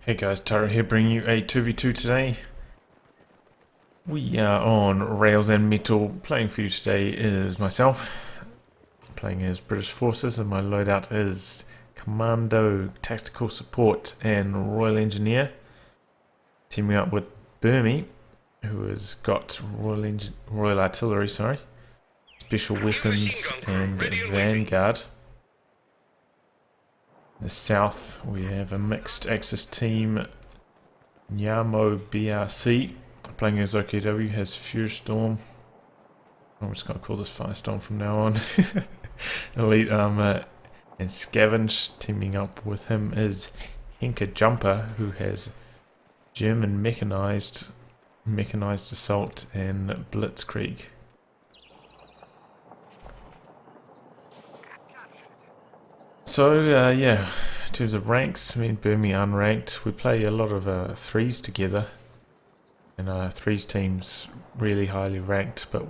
Hey guys, Taro here bringing you a 2v2 today. We are on Rails and Metal. Playing for you today is myself, playing as British Forces, and my loadout is Commando, Tactical Support and Royal Engineer. Teaming up with Burmie, who has got Royal Artillery, Special Weapons and Vanguard. In the south we have a mixed Axis team. Nyamo BRC playing as OKW has Furestorm. I'm just going to call this Firestorm from now on. Elite Armor and Scavenge. Teaming up with him is henkajumper, who has German mechanized assault and blitzkrieg. So yeah, in terms of ranks, me and Burmie unranked. We play a lot of threes together, and our threes team's really highly ranked, but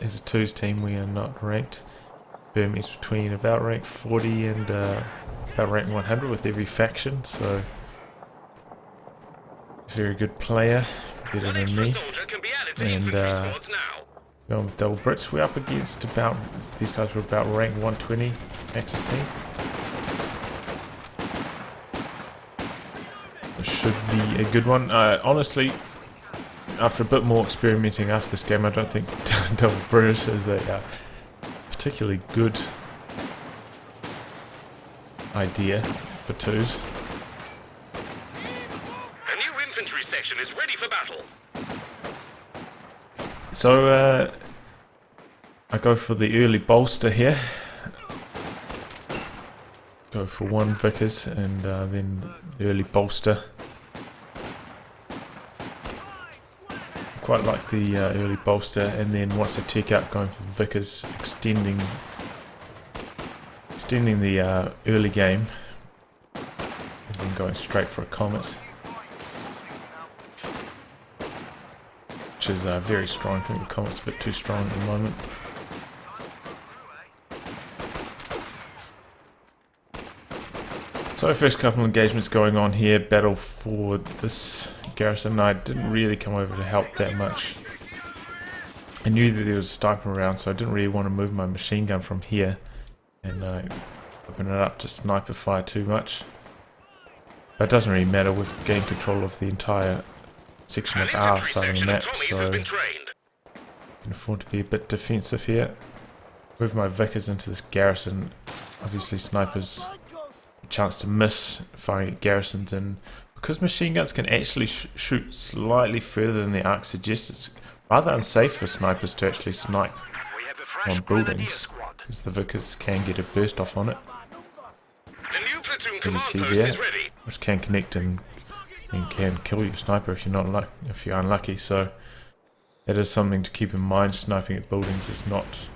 as a twos team we are not ranked. Burmie's between about rank 40 and about rank 100 with every faction, so very good player, better than me. And going with double Brits, we're up against about, these guys were about rank 120 Axis team. Should be a good one. Honestly, after a bit more experimenting after this game, I don't think double British is a particularly good idea for twos. A new infantry section is ready for battle. So I go for the early bolster here. Go for one Vickers and then the early bolster. Quite like the early bolster, and then once I take out, going for Vickers, extending the early game, and then going straight for a Comet, which is very strong. I think the Comet's a bit too strong at the moment. So first couple of engagements going on here, battle for this garrison. I didn't really come over to help that much. I knew that there was a sniper around, so I didn't really want to move my machine gun from here and open it up to sniper fire too much. But it doesn't really matter, we've gained control of the entire section of our side of the map, so I can afford to be a bit defensive here. Move my Vickers into this garrison. Obviously snipers chance to miss firing at garrisons, and because machine guns can actually shoot slightly further than the arc suggests, it's rather unsafe for snipers to actually snipe on buildings, because the Vickers can get a burst off on it, as you see there, which can connect and can kill your sniper if you're unlucky. So that is something to keep in mind. Sniping at buildings is not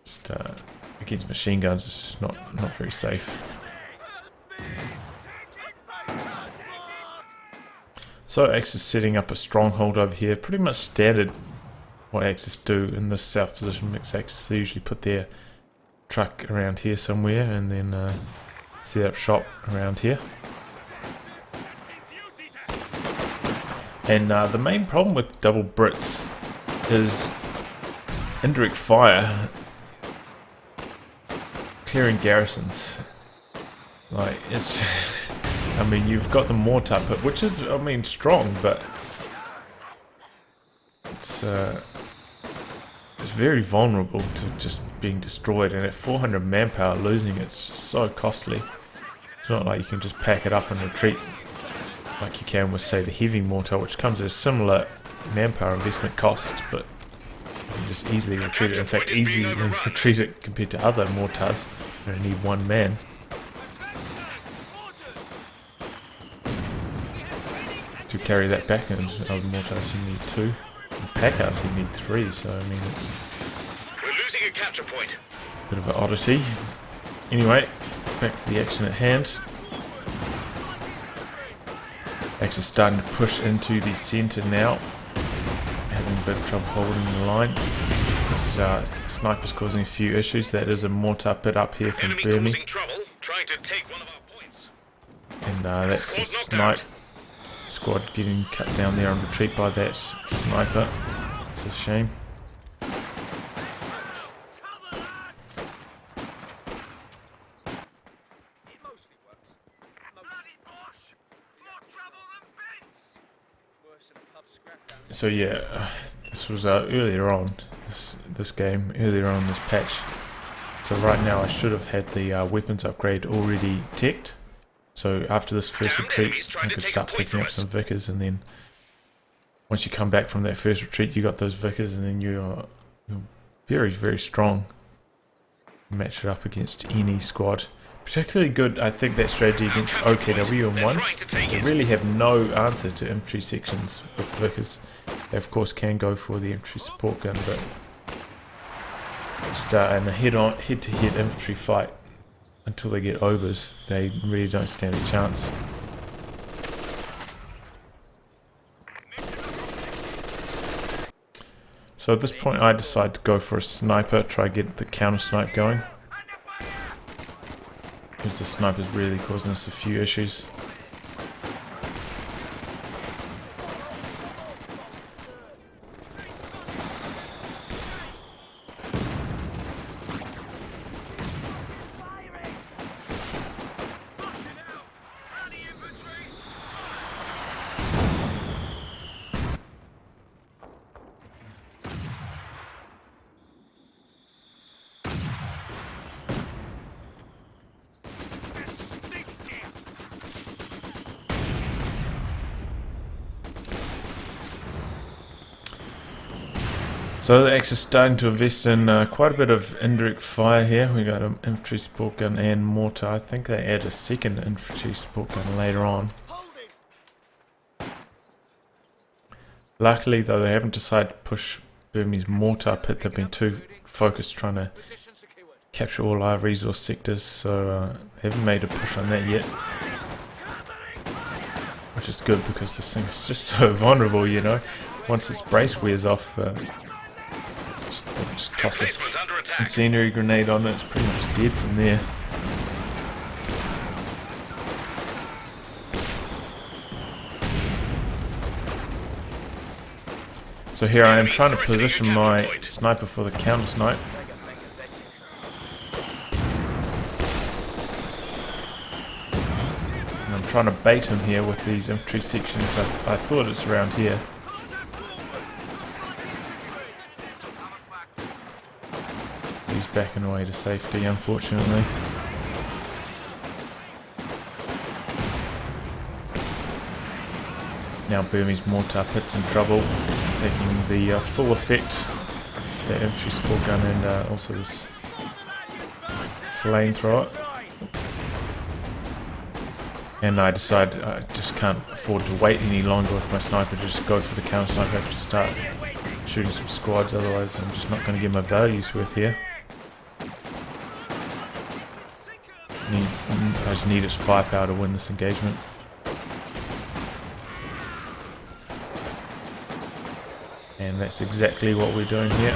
just against machine guns, it's just not very safe. So Axis setting up a stronghold over here, pretty much standard what Axis do in this south position. Mixed Axis, they usually put their truck around here somewhere and then set up shop around here. And the main problem with double Brits is indirect fire clearing garrisons. Like, it's I mean, you've got the mortar pit, which is, I mean, strong, but it's very vulnerable to just being destroyed, and at 400 manpower, losing it's so costly. It's not like you can just pack it up and retreat like you can with, say, the heavy mortar, which comes at a similar manpower investment cost, but you can just easily retreat it. In fact, easily retreat it compared to other mortars. You only need one man. To carry that back, and other mortars you need two. And pack house you need three, so I mean it's We're losing a capture point. a bit of an oddity. Anyway, back to the action at hand. Axis starting to push into the centre now. Having a bit of trouble holding the line. This sniper's causing a few issues. That is a mortar pit up here from Burmie. Trying to take one of our points. And And that's a snipe squad getting cut down there on retreat by that sniper. It's a shame. So yeah, this was earlier on, this game, earlier on in this patch. So right now I should have had the weapons upgrade already ticked. So after this first retreat, I could start picking up some Vickers, and then once you come back from that first retreat, you got those Vickers, and then you're very, very strong. Match it up against any squad. Particularly good, I think, that strategy against OKW and ones. They really have no answer to infantry sections with Vickers. They of course can go for the infantry support gun, but just in a head-to-head infantry fight, until they get obers, they really don't stand a chance. So at this point I decide to go for a sniper, try to get the counter snipe going. Because the sniper's really causing us a few issues. So they're actually starting to invest in quite a bit of indirect fire here. We got an infantry support gun and mortar. I think they add a second infantry support gun later on. Luckily though, they haven't decided to push Burmie's mortar pit. They've been too focused trying to capture all our resource sectors, so they haven't made a push on that yet. Which is good, because this thing is just so vulnerable, you know. Once its brace wears off, just toss a incendiary grenade on it, it's pretty much dead from there. So here I am trying to position my sniper for the counter snipe. And I'm trying to bait him here with these infantry sections. I thought it's around here. He's backing away to safety, unfortunately. Now Burmie's mortar pit's in trouble, taking the full effect of that infantry support gun and also this flamethrower. And I decide I just can't afford to wait any longer with my sniper to just go for the counter sniper. I have to start shooting some squads, otherwise I'm just not going to get my values worth here. I just need its firepower to win this engagement. And that's exactly what we're doing here.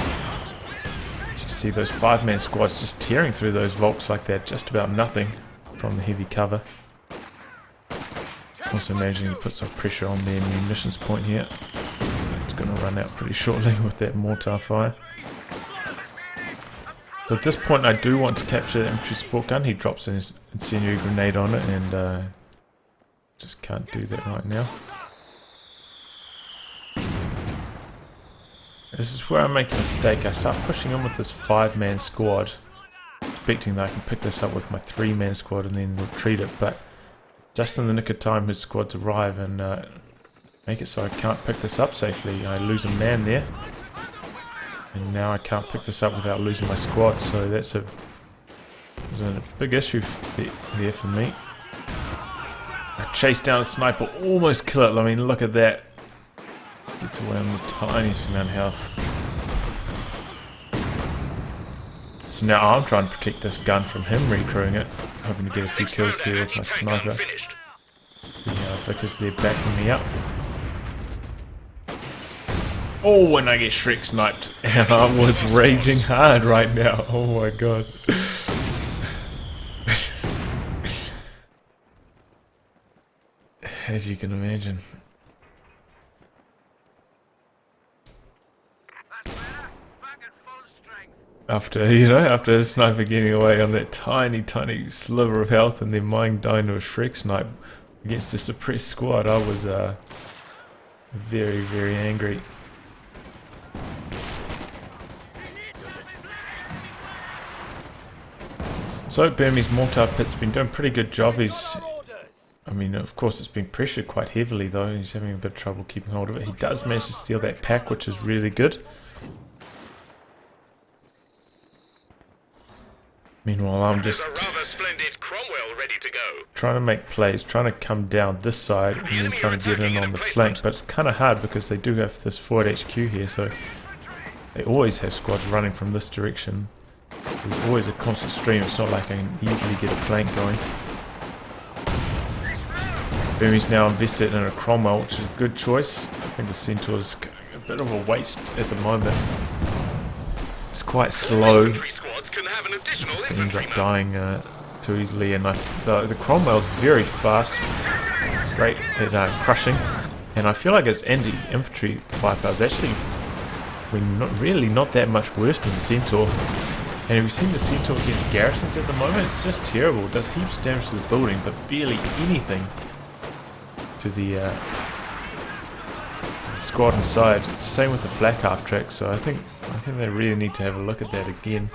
As you can see, those 5-man squads just tearing through those vaults like that, just about nothing from the heavy cover. Also managing to put some pressure on their munitions point here. It's going to run out pretty shortly with that mortar fire. So at this point I do want to capture the infantry support gun. He drops an incendiary grenade on it, and just can't do that right now. This is where I make a mistake. I start pushing in with this 5-man squad, expecting that I can pick this up with my 3-man squad and then retreat it, but just in the nick of time his squads arrive and make it so I can't pick this up safely. I lose a man there. And now I can't pick this up without losing my squad, so that's a big issue there for me. I chase down a sniper, almost kill it. I mean, look at that. Gets away on the tiniest amount of health. So now I'm trying to protect this gun from him recrewing it, hoping to get a few kills here with my sniper. Because they're backing me up. Oh, when I get Shrek sniped, and I was raging hard right now. Oh my god. as you can imagine. After after a sniper getting away on that tiny sliver of health, and then mine dying to a Shrek snipe against a suppressed squad, I was very angry. So Burmie's mortar pit's been doing a pretty good job. I mean, of course it's been pressured quite heavily though. He's having a bit of trouble keeping hold of it. He does manage to steal that pack, which is really good. Meanwhile, I'm just trying to make plays, trying to come down this side and then trying to get in on the flank. But it's kind of hard because they do have this forward HQ here, so they always have squads running from this direction. There's always a constant stream. It's not like I can easily get a flank going. Burmie's now invested in a Cromwell, which is a good choice. I think the Centaur's a bit of a waste at the moment. It's quite slow. Just ends up dying too easily, and the Cromwell's very fast, great at crushing, and I feel like its anti-infantry firepower is actually really not that much worse than the Centaur. And have you seen the Centaur against garrisons at the moment? It's just terrible. It does heaps of damage to the building, but barely anything to the squad inside. It's the same with the flak half track, so I think they really need to have a look at that again.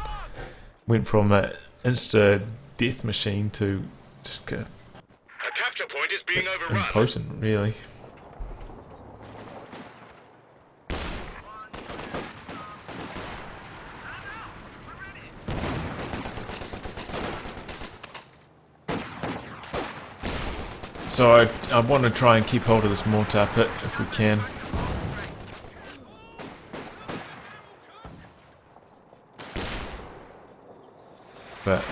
Went from an insta death machine to just a capture point is being overrun. Impotent, really. So I want to try and keep hold of this mortar pit if we can. But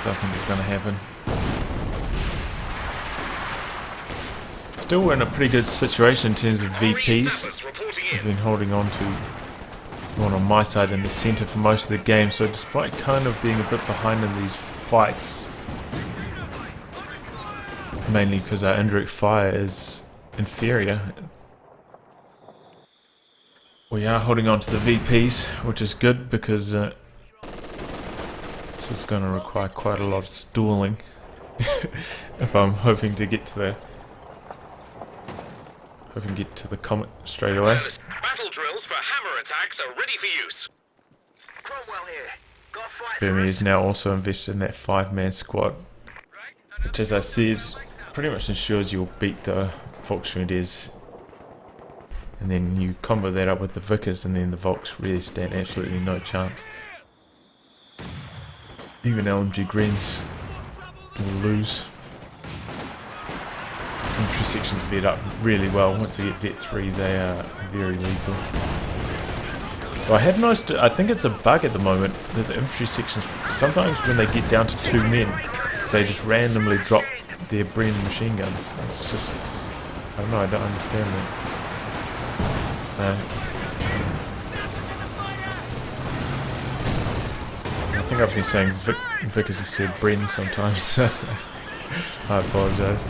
don't think it's going to happen. Still, we're in a pretty good situation in terms of VPs. I've been holding on to one on my side in the centre for most of the game, so despite kind of being a bit behind in these fights, mainly because our indirect fire is inferior, we are holding on to the VPs, which is good because this is going to require quite a lot of stalling if I'm hoping to get to the comet straight away. Battle drills for hammer attacks are ready for use. Cromwell here. Burmie is now also invested in that 5-man squad, which, as I said, pretty much ensures you'll beat the Volksgrenadiers, and then you combo that up with the Vickers, and then the Volks really stand absolutely no chance. Even LMG Greens will lose. Infantry sections vet up really well. Once they get vet 3, they are very lethal. Well, I have noticed, I think it's a bug at the moment, that the infantry sections, sometimes when they get down to 2 men, they just randomly drop their Bren machine guns. It's just, I don't know, I don't understand that. I think I've been saying Vickers has said Bren sometimes. I apologise.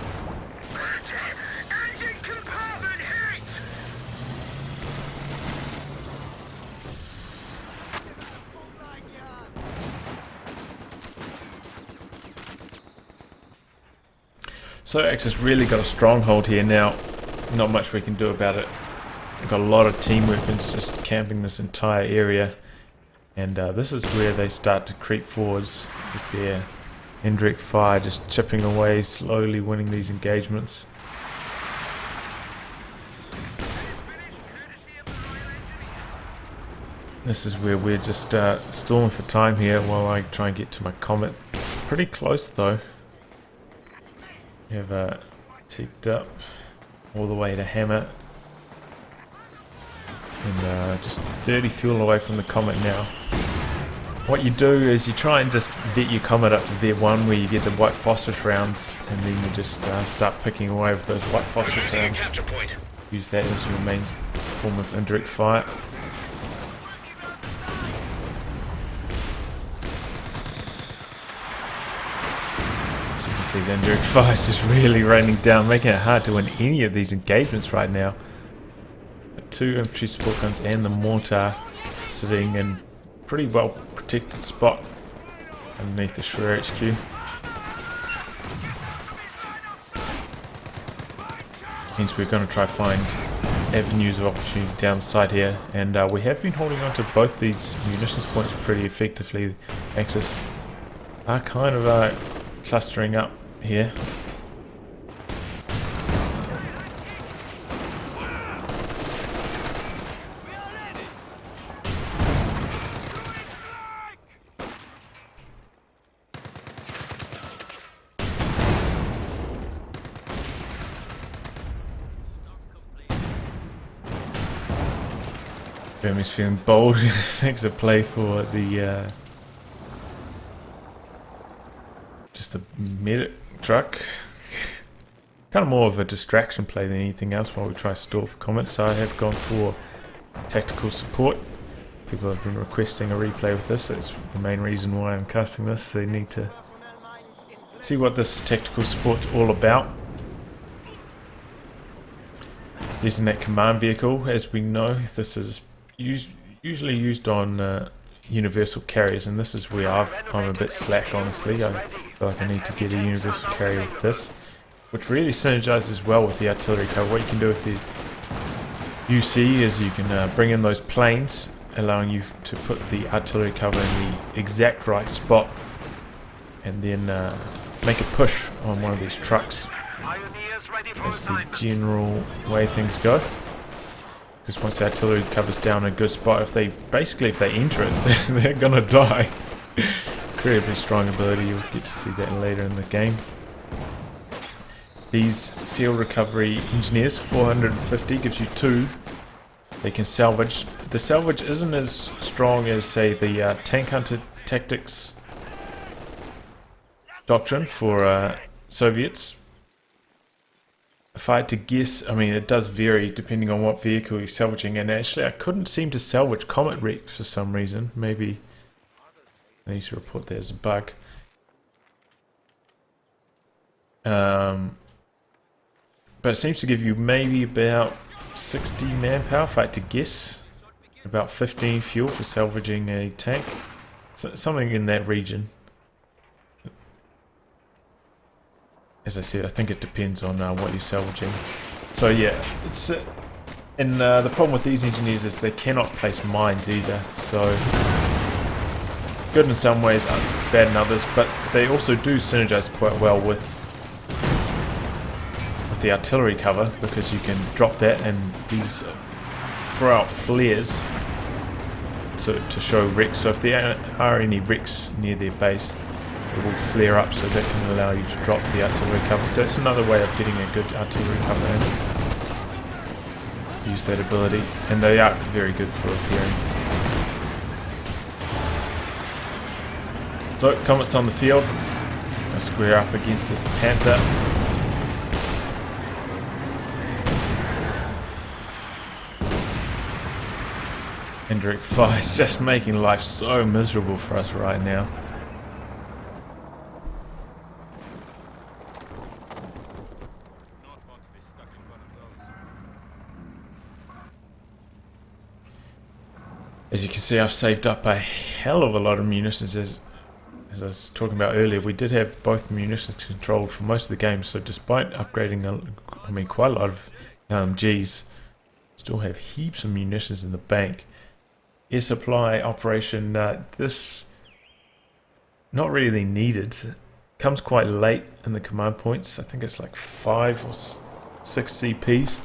So Axis really got a stronghold here now. Not much we can do about it. We've got a lot of team weapons just camping this entire area, and this is where they start to creep forwards with their indirect fire, just chipping away, slowly winning these engagements. This is where we're just stalling for time here while I try and get to my comet. Pretty close though. We have ticked up all the way to Hammer, and just 30 fuel away from the comet now. What you do is you try and just vet your comet up to vet 1, where you get the white phosphorus rounds, and then you just start picking away with those white phosphorus rounds. Use that as your main form of indirect fire. see the indirect fire is just really raining down, making it hard to win any of these engagements right now. The 2 infantry support guns and the mortar sitting in pretty well protected spot underneath the Shrewer HQ. Hence we're going to try find avenues of opportunity down the side here, and we have been holding on to both these munitions points pretty effectively. Axis are kind of clustering up here. Burmie's feeling bold. Makes a play for the just the medic truck. Kind of more of a distraction play than anything else while we try to stall for comments. So I have gone for tactical support. People have been requesting a replay with this. That's the main reason why I'm casting this. They need to see what this tactical support's all about. Using that command vehicle, as we know, this is usually used on universal carriers, and this is where I'm a bit slack, honestly. I feel like I need to get a universal carrier with this, which really synergizes well with the artillery cover. What you can do with the UC is you can bring in those planes, allowing you to put the artillery cover in the exact right spot, and then make a push on one of these trucks. That's the general way things go. Because once the artillery covers down a good spot, if they enter it, they're gonna die. Incredibly strong ability. You'll get to see that later in the game. These field recovery engineers, 450 gives you 2. They can salvage. The salvage isn't as strong as, say, the tank hunter tactics doctrine for Soviets. If I had to guess, I mean, it does vary depending on what vehicle you're salvaging, and actually I couldn't seem to salvage Comet wrecks for some reason. Maybe I need to report that as a bug. But it seems to give you maybe about 60 manpower, if I had to guess. About 15 fuel for salvaging a tank. Something in that region. As I said, I think it depends on what you're salvaging. So yeah, it's and the problem with these engineers is they cannot place mines either. So good in some ways, bad in others. But they also do synergize quite well with the artillery cover, because you can drop that and these throw out flares so to show wrecks. So if there are any wrecks near their base, it will flare up, so that can allow you to drop the artillery cover. So it's another way of getting a good artillery cover in. Use that ability, and they are very good for repairing. So Comet's on the field. I'll square up against this Panther. Indirect fire is just making life so miserable for us right now. As you can see, I've saved up a hell of a lot of munitions. As I was talking about earlier, we did have both munitions controlled for most of the game, so despite upgrading, I mean, quite a lot of Gs, still have heaps of munitions in the bank. Air supply operation, this not really needed. Comes quite late in the command points. I think it's like 5 or 6 CPs.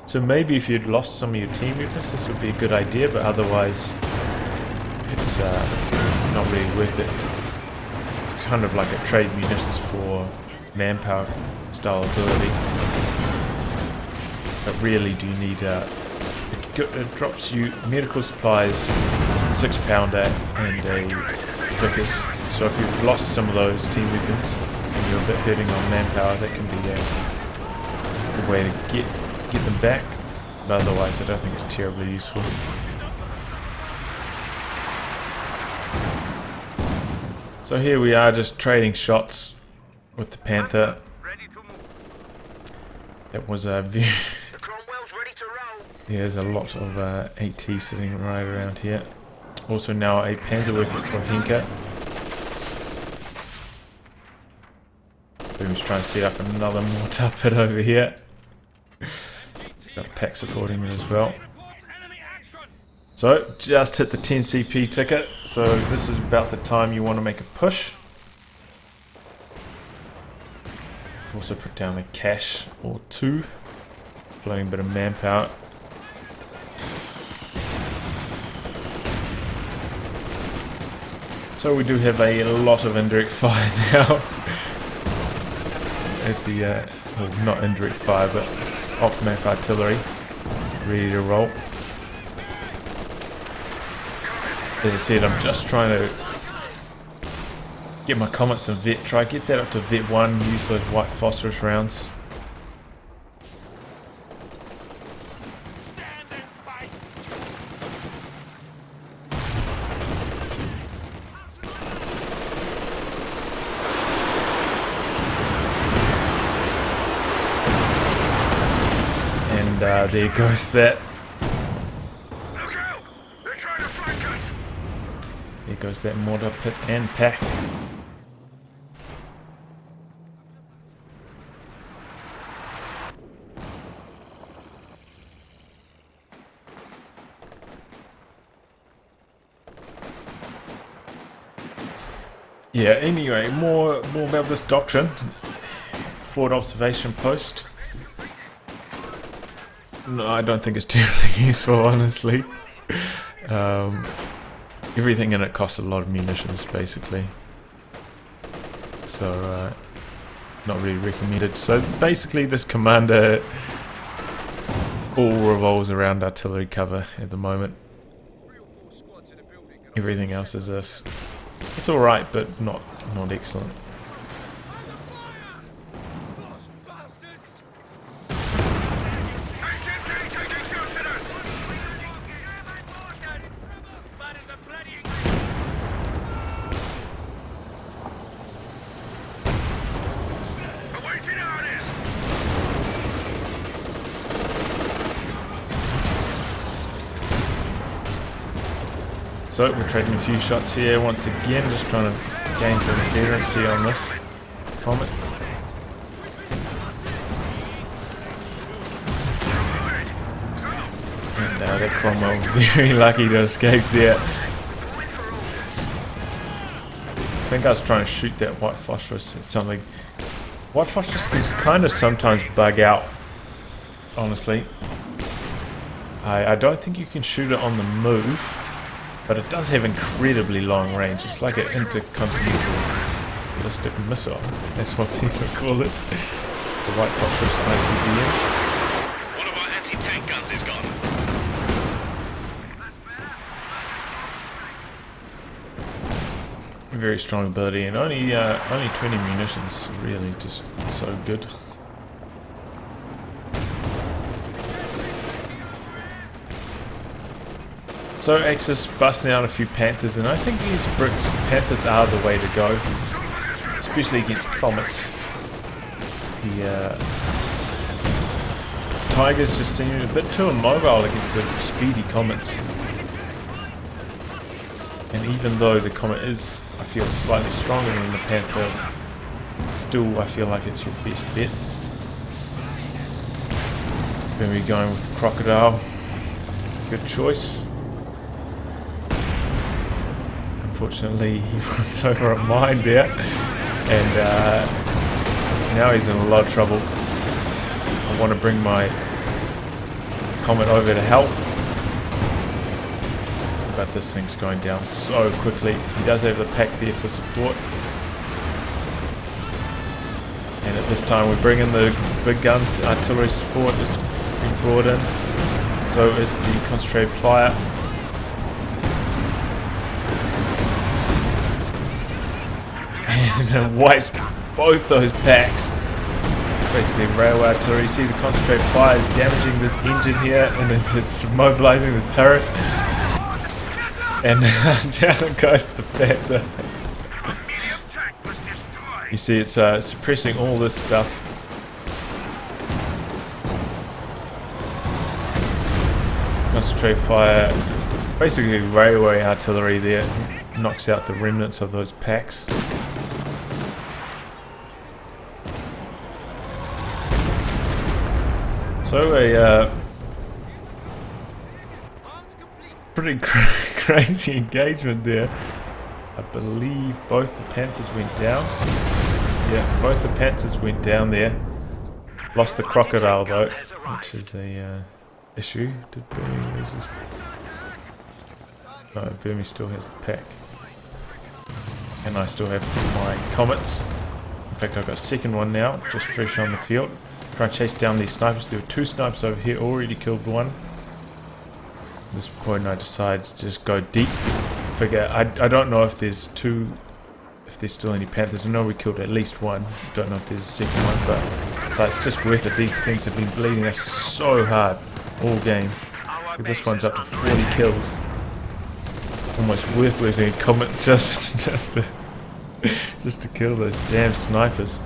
So maybe if you'd lost some of your team weapons, this would be a good idea, but otherwise it's not really worth it. It's kind of like a trade munitions for manpower style ability. But really, do you need it drops you medical supplies, 6-pounder and a Vickers. So if you've lost some of those team weapons and you're a bit hurting on manpower, that can be a good way to get them back, but otherwise I don't think it's terribly useful. So here we are, just trading shots with the Panther. It was a very... There's a lot of AT sitting right around here. Also now a Panzerwerfer for Henka. Burmie's trying to set up another mortar pit over here. Got a pack supporting it as well. So, just hit the 10 CP ticket. So this is about the time you want to make a push. I've also put down a cache or two. Blowing a bit of manpower. So we do have a lot of indirect fire now. At the, well, not indirect fire, but off-map artillery. Ready to roll. As I said, I'm just trying to get my comets and vet. Try get that up to vet 1, use those white phosphorus rounds. There goes that. Look out! They're trying to flank us. There goes that mortar pit and pack. Yeah, anyway, more about this doctrine. Forward observation post. No, I don't think it's terribly useful, honestly. Everything in it costs a lot of munitions, basically. So, not really recommended. So, basically, this commander all revolves around artillery cover at the moment. Everything else is this. It's alright, but not excellent. So we're trading a few shots here once again, just trying to gain some adherence here on this comet. And that Cromwell very lucky to escape there. I think I was trying to shoot that white phosphorus at something. White phosphorus can kind of sometimes bug out, honestly. I don't think you can shoot it on the move. But it does have incredibly long range. It's like an intercontinental ballistic missile. That's what people call it. The white phosphorus ICBM. One of our anti-tank guns is gone. Very strong ability, and only 20 munitions. Really, just so good. So Axis busting out a few Panthers, and I think against bricks, Panthers are the way to go, especially against comets. The Tigers just seem a bit too immobile against the speedy comets. And even though the comet is, I feel, slightly stronger than the Panther, still I feel like it's your best bet. Then we're going with the Crocodile. Good choice. Unfortunately, he runs over a mine there, and now he's in a lot of trouble. I want to bring my Comet over to help, but this thing's going down so quickly. He does have the pack there for support, and at this time we bring in the big guns. Artillery support is being brought in, so is the concentrated fire. And wipes both those packs. Basically railway artillery. You see the concentrated fire is damaging this engine here, and it's mobilizing the turret. And down goes the Panther. You see it's suppressing all this stuff. Concentrate fire, basically railway artillery there, knocks out the remnants of those packs. So a pretty crazy engagement there. I believe both the Panthers went down. Yeah, both the Panthers went down there. Lost the crocodile though, which is a issue. Did Burmie lose his... No, Burmie still has the pack. And I still have my comets. In fact, I've got a second one now, just fresh on the field. Try and chase down these snipers. There were two snipers over here, already killed one. At this point I decided to just go deep. Figure, I don't know if there's still any Panthers. I know we killed at least one. Don't know if there's a second one, but so it's just worth it. These things have been bleeding us so hard all game. This one's up to 40 kills. Almost worth losing a comet just to kill those damn snipers.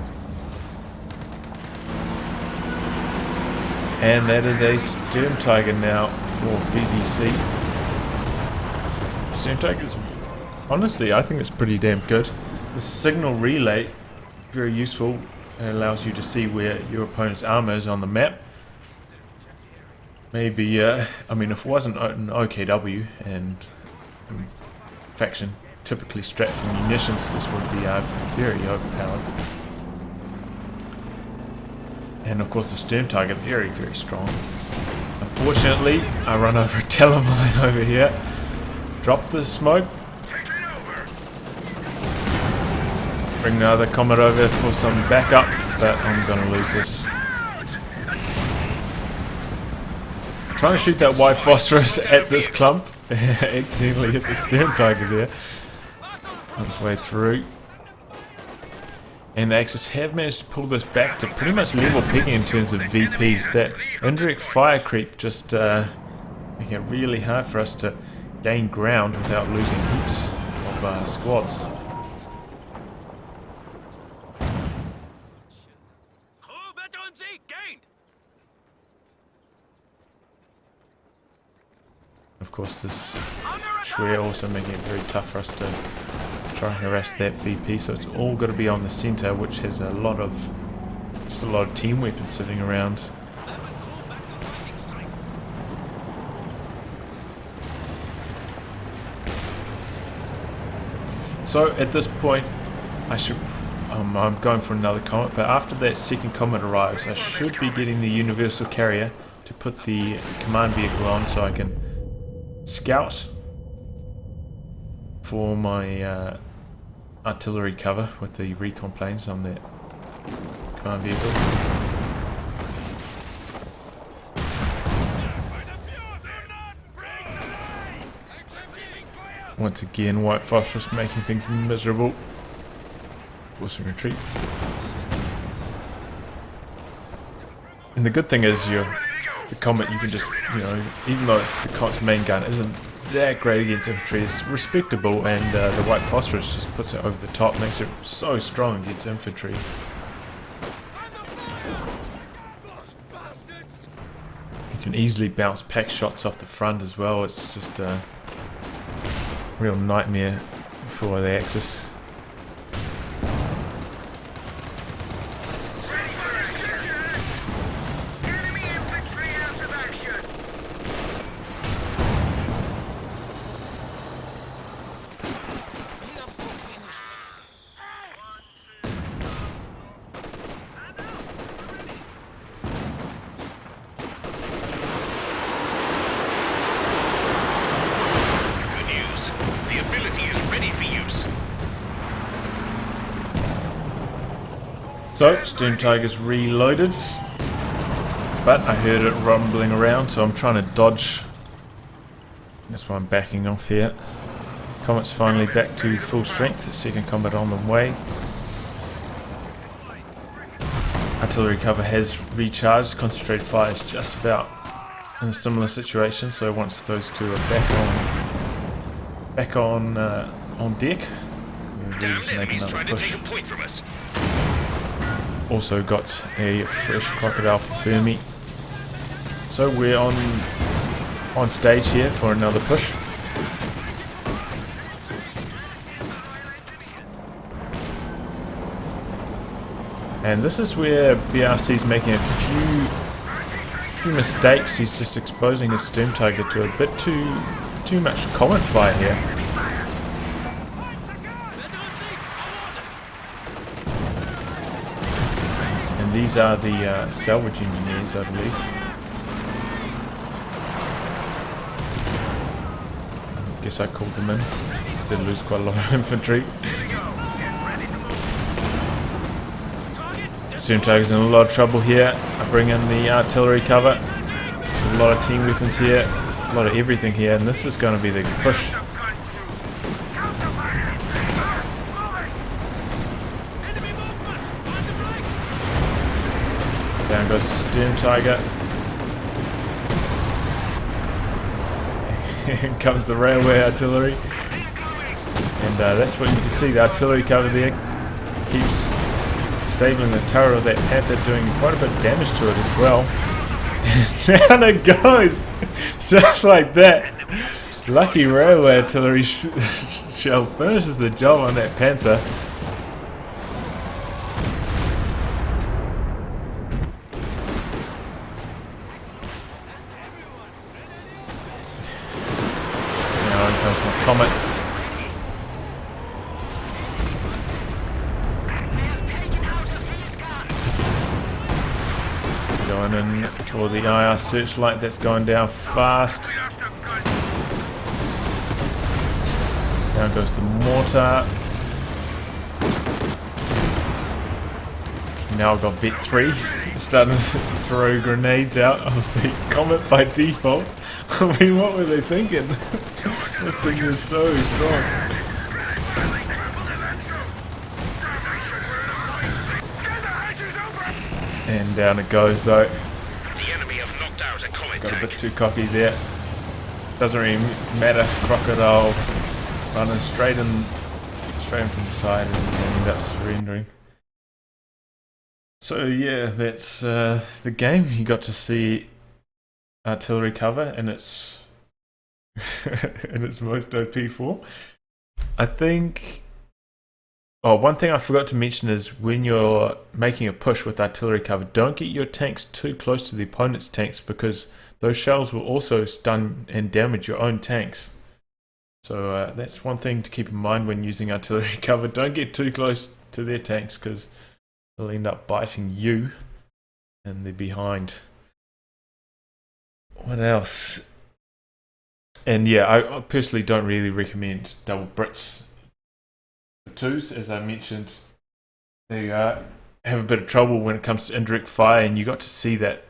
And that is a Stern Tiger now for BBC. Stern Tiger's, honestly, I think it's pretty damn good. The signal relay, very useful. It allows you to see where your opponent's armor is on the map. Maybe, I mean, if it wasn't an OKW and faction typically strapped for munitions, this would be very overpowered. And of course the Stern Tiger, very, very strong. Unfortunately, I run over a telemine over here. Drop the smoke. Bring the other comet over for some backup, but I'm gonna lose this. Trying to shoot that white phosphorus at this clump. Accidentally hit the Stern Tiger there. On its way through. And the Axis have managed to pull this back to pretty much level pegging in terms of VPs. That indirect fire creep just making it really hard for us to gain ground without losing heaps of squads. Of course, this Shreya also making it very tough for us to try and harass that VP, so it's all got to be on the center, which has a lot of team weapons sitting around. So at this point, I'm going for another comet, but after that second comet arrives, I should be getting the universal carrier to put the command vehicle on, so I can scout for my artillery cover with the recon planes on that command vehicle. Once again, white phosphorus making things miserable. Force and retreat. And the good thing is the Comet, you can just, even though the Comet's main gun isn't that great against infantry, it's respectable, and the white phosphorus just puts it over the top, makes it so strong against infantry. You can easily bounce pack shots off the front as well. It's just a real nightmare for the Axis. So, Stern Tiger's reloaded, but I heard it rumbling around, so I'm trying to dodge. That's why I'm backing off here. Comet's finally back to full strength, the second combat on the way. Artillery cover has recharged, concentrated fire is just about in a similar situation, so once those two are back on deck, we'll just make another push. also got a fresh crocodile for Burmie. So we're on stage here for another push. And this is where BRC's making a few mistakes. He's just exposing his Storm Tiger to a bit too much comet fire here. And these are the salvage engineers, I believe. Guess I called them in. Did lose quite a lot of infantry. Storm Tiger's in a lot of trouble here. I bring in the artillery cover. There's a lot of team weapons here, a lot of everything here, and this is going to be the push. Down goes the Storm Tiger. Here comes the railway artillery. And that's what you can see, the artillery cover there keeps disabling the turret of that Panther, doing quite a bit of damage to it as well. And down it goes! Just like that. Lucky railway artillery shell finishes the job on that Panther. Now in comes my Comet. Going in for the IR searchlight, that's going down fast. Down goes the mortar. Now I've got Vet 3 starting to throw grenades out of the Comet by default. I mean, what were they thinking? This thing is so strong. And down it goes though. The enemy have knocked out a comet Got a tank. bit too cocky there. Doesn't really matter. Crocodile running straight in from the side and end up surrendering. So yeah, that's the game. You got to see artillery cover in its in its most OP form. I think. Oh, one thing I forgot to mention is when you're making a push with artillery cover, don't get your tanks too close to the opponent's tanks, because those shells will also stun and damage your own tanks. So that's one thing to keep in mind when using artillery cover. Don't get too close to their tanks, because they'll end up biting you and they're behind. What else? And yeah, I personally don't really recommend double Brits. Twos, as I mentioned, they have a bit of trouble when it comes to indirect fire, and you got to see that.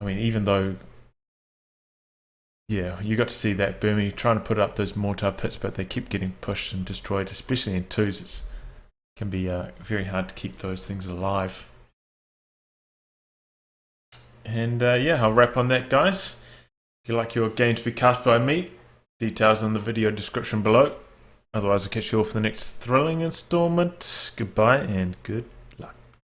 I mean, even though, yeah, you got to see that Burmie trying to put up those mortar pits, but they keep getting pushed and destroyed, especially in twos. It can be very hard to keep those things alive. And yeah, I'll wrap on that, guys. If you like your game to be cast by me, details in the video description below. Otherwise, I'll catch you all for the next thrilling installment. Goodbye and good